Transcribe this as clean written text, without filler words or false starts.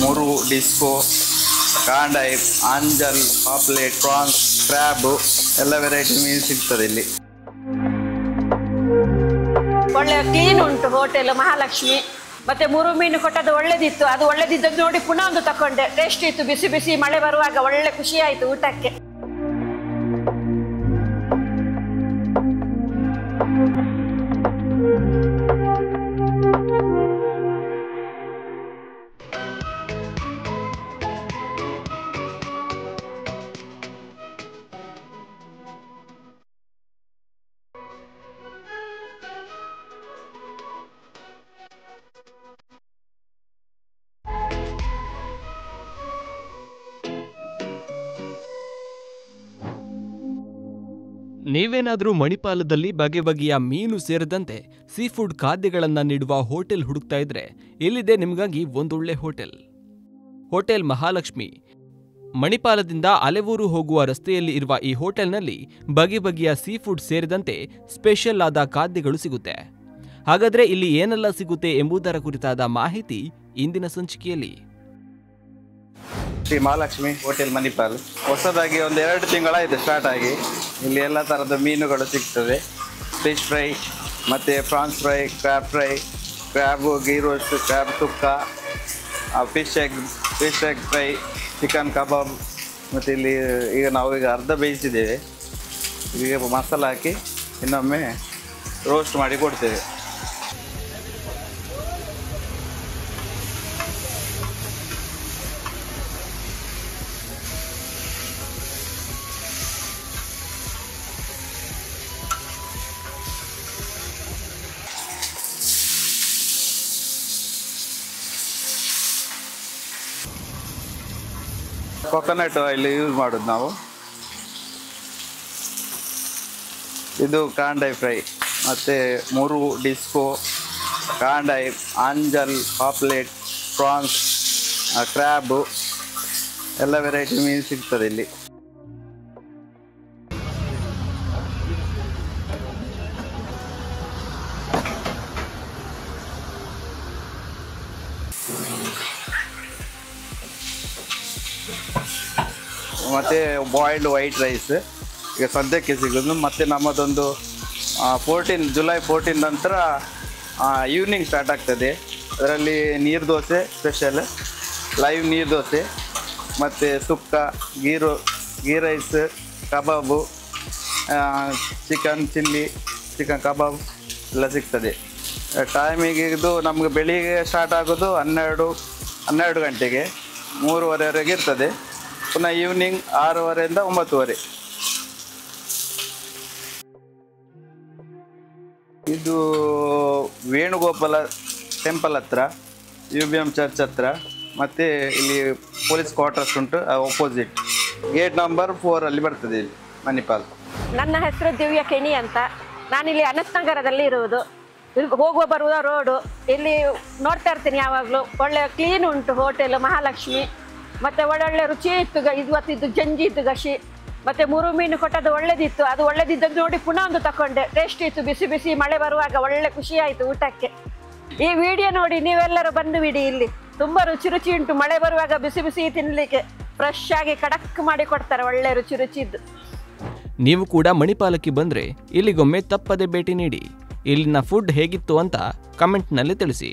ಮೂರು disco, ಕಾಂಡಾಯಿ, ಆಂಜಲ್, ಪಾಪ್ಲೆಟ್, France, crab ಎಲ್ಲ variety ಮೀನು ಸಿಗ್ತದೆ ಇಲ್ಲಿ. ಒಳ್ಳೆ ಕ್ಲೀನ್ ಉಂಟು ಹೋಟೆಲ್ ಮಹಾಲಕ್ಷ್ಮಿ. ಮತ್ತೆ ಮೂರು ಮೀನು ಕೊಟ್ಟದ್ದು ಒಳ್ಳೆದಿತ್ತು. ಅದು ಒಳ್ಳೆದಿದ್ದದ್ದು ನೋಡಿ ಪುನಃ ಒಂದು ತಕೊಂಡೆ. ಟೇಸ್ಟ್ ಇತ್ತು, ಬಿಸಿ ಬಿಸಿ ಮಳೆ ಬರುವಾಗ ಒಳ್ಳೆ ಖುಷಿ ಆಯ್ತು ಊಟಕ್ಕೆ. ನೀವೇನಾದರೂ ಮಣಿಪಾಲದಲ್ಲಿ ಬಗೆ ಬಗೆಯ ಮೀನು ಸೇರಿದಂತೆ ಸೀ ಫುಡ್ ಖಾದ್ಯಗಳನ್ನು ನೀಡುವ ಹೋಟೆಲ್ ಹುಡುಕ್ತಾ ಇದ್ರೆ ಇಲ್ಲಿದೆ ನಿಮಗಾಗಿ ಒಂದೊಳ್ಳೆ ಹೋಟೆಲ್. ಹೋಟೆಲ್ ಮಹಾಲಕ್ಷ್ಮಿ. ಮಣಿಪಾಲದಿಂದ ಅಲೆವೂರು ಹೋಗುವ ರಸ್ತೆಯಲ್ಲಿ ಇರುವ ಈ ಹೋಟೆಲ್ನಲ್ಲಿ ಬಗೆ ಬಗೆಯ ಸೀ ಫುಡ್ ಸೇರಿದಂತೆ ಸ್ಪೆಷಲ್ ಆದ ಖಾದ್ಯಗಳು ಸಿಗುತ್ತೆ. ಹಾಗಾದ್ರೆ ಇಲ್ಲಿ ಏನೆಲ್ಲ ಸಿಗುತ್ತೆ ಎಂಬುದರ ಕುರಿತಾದ ಮಾಹಿತಿ ಇಂದಿನ ಸಂಚಿಕೆಯಲ್ಲಿ. ಶ್ರೀ ಮಹಾಲಕ್ಷ್ಮಿ ಹೋಟೆಲ್ ಮಣಿಪಾಲ್ ಹೊಸದಾಗಿ ಒಂದು 2 ತಿಂಗಳಾಯಿತು ಸ್ಟಾರ್ಟ್ ಆಗಿ. ಇಲ್ಲಿ ಎಲ್ಲ ಥರದ ಮೀನುಗಳು ಸಿಗ್ತದೆ. ಫಿಶ್ ಫ್ರೈ ಮತ್ತು prawns fry, crab, ghee roast, crab sukka, fish egg fry, chicken kebab. ಮತ್ತು ಇಲ್ಲಿ ಈಗ ಅರ್ಧ ಬೇಯಿಸಿದ್ದೇವೆ. ಈಗ ಮಸಾಲ ಹಾಕಿ ಇನ್ನೊಮ್ಮೆ ರೋಸ್ಟ್ ಮಾಡಿ ಕೊಡ್ತೇವೆ. ಕೊಕೊನಟ್ ಆಯಿಲ್ ಯೂಸ್ ಮಾಡೋದು ನಾವು. ಇದು ಕಾಂಡಾಯಿ ಫ್ರೈ ಮತ್ತು 3 ಡಿಸ್ಕೋ, ಕಾಂಡಾಯಿ, ಆಂಜಲ್, ಪಾಪ್ಲೆಟ್, ಪ್ರಾನ್ಸ್, ಕ್ರ್ಯಾಬ್ ಎಲ್ಲ ವೆರೈಟಿ ಮೀನು ಸಿಗ್ತದೆ ಇಲ್ಲಿ. ಮತ್ತು ಬಾಯ್ಲ್ಡ್ ವೈಟ್ ರೈಸ್ ಈಗ ಸದ್ಯಕ್ಕೆ ಸಿಗೋದು. ಮತ್ತು ನಮ್ಮದೊಂದು ಜುಲೈ 14 ನಂತರ ಈವ್ನಿಂಗ್ ಸ್ಟಾರ್ಟ್ ಆಗ್ತದೆ. ಅದರಲ್ಲಿ ನೀರು ದೋಸೆ ಸ್ಪೆಷಲ್, ಲೈವ್ ನೀರು ದೋಸೆ ಮತ್ತು ಸುಕ್ಕ, ಗೀ ರೈಸ್, ಕಬಾಬು, ಚಿಕನ್ ಚಿಲ್ಲಿ, ಚಿಕನ್ ಕಬಾಬ್ ಎಲ್ಲ ಸಿಗ್ತದೆ. ಟೈಮಿಗೆ ಇದು ನಮಗೆ ಬೆಳಿಗ್ಗೆ ಸ್ಟಾರ್ಟ್ ಆಗೋದು 12 ಗಂಟೆಗೆ 3:30ವರೆಗೆ ಇರ್ತದೆ. ಪುನಃ ಈವ್ನಿಂಗ್ 6:30ಯಿಂದ 9:30. ಇದು ವೇಣುಗೋಪಾಲ ಟೆಂಪಲ್ ಹತ್ರ, UBM ಚರ್ಚ್ ಹತ್ರ, ಮತ್ತು ಇಲ್ಲಿ ಪೊಲೀಸ್ ಕ್ವಾರ್ಟರ್ಸ್ ಉಂಟು, ಆಪೋಸಿಟ್ ಗೇಟ್ ನಂಬರ್ 4 ಅಲ್ಲಿ ಬರ್ತದೆ ಇಲ್ಲಿ ಮಣಿಪಾಲ್. ನನ್ನ ಹೆಸರು ದಿವ್ಯ ಕೆಣಿ ಅಂತ. ನಾನಿಲ್ಲಿ ಅನಂತ್ ನಗರದಲ್ಲಿ ಇರುವುದು. ಹೋಗುವ ಬರುವ ರೋಡು ಇಲ್ಲಿ ನೋಡ್ತಾ ಇರ್ತೀನಿ ಯಾವಾಗಲೂ. ಒಳ್ಳೆ ಕ್ಲೀನ್ ಉಂಟು ಹೋಟೆಲ್ ಮಹಾಲಕ್ಷ್ಮಿ. ಮತ್ತು ಒಳ್ಳೊಳ್ಳೆ ರುಚಿ ಇತ್ತು. ಇವತ್ತಿದ್ದು ಜಂಜಿ ಇತ್ತು ಗಶಿ. ಮತ್ತು ಮೂರು ಮೀನು ಕೊಟ್ಟದ್ದು ಒಳ್ಳೆದಿತ್ತು. ಅದು ಒಳ್ಳೆದಿದ್ದದ್ದು ನೋಡಿ ಪುನಃ ಒಂದು ತಕೊಂಡೆ. ಟೇಸ್ಟ್ ಇತ್ತು, ಬಿಸಿ ಬಿಸಿ ಮಳೆ ಬರುವಾಗ ಒಳ್ಳೆ ಖುಷಿ ಆಯಿತು ಊಟಕ್ಕೆ. ಈ ವಿಡಿಯೋ ನೋಡಿ ನೀವೆಲ್ಲರೂ ಬಂದು ಬಿಡಿ. ಇಲ್ಲಿ ತುಂಬ ರುಚಿ ಉಂಟು. ಮಳೆ ಬರುವಾಗ ಬಿಸಿ ಬಿಸಿ ತಿನ್ನಲಿಕ್ಕೆ ಫ್ರೆಶ್ ಆಗಿ ಕಡಕ್ ಮಾಡಿ ಕೊಡ್ತಾರೆ. ಒಳ್ಳೆ ರುಚಿ ಇದ್ದು. ನೀವು ಕೂಡ ಮಣಿಪಾಲಕ್ಕೆ ಬಂದರೆ ಇಲ್ಲಿಗೊಮ್ಮೆ ತಪ್ಪದೆ ಭೇಟಿ ನೀಡಿ. ಇಲ್ಲಿನ ಫುಡ್ ಹೇಗಿತ್ತು ಅಂತ ಕಮೆಂಟ್ನಲ್ಲಿ ತಿಳಿಸಿ.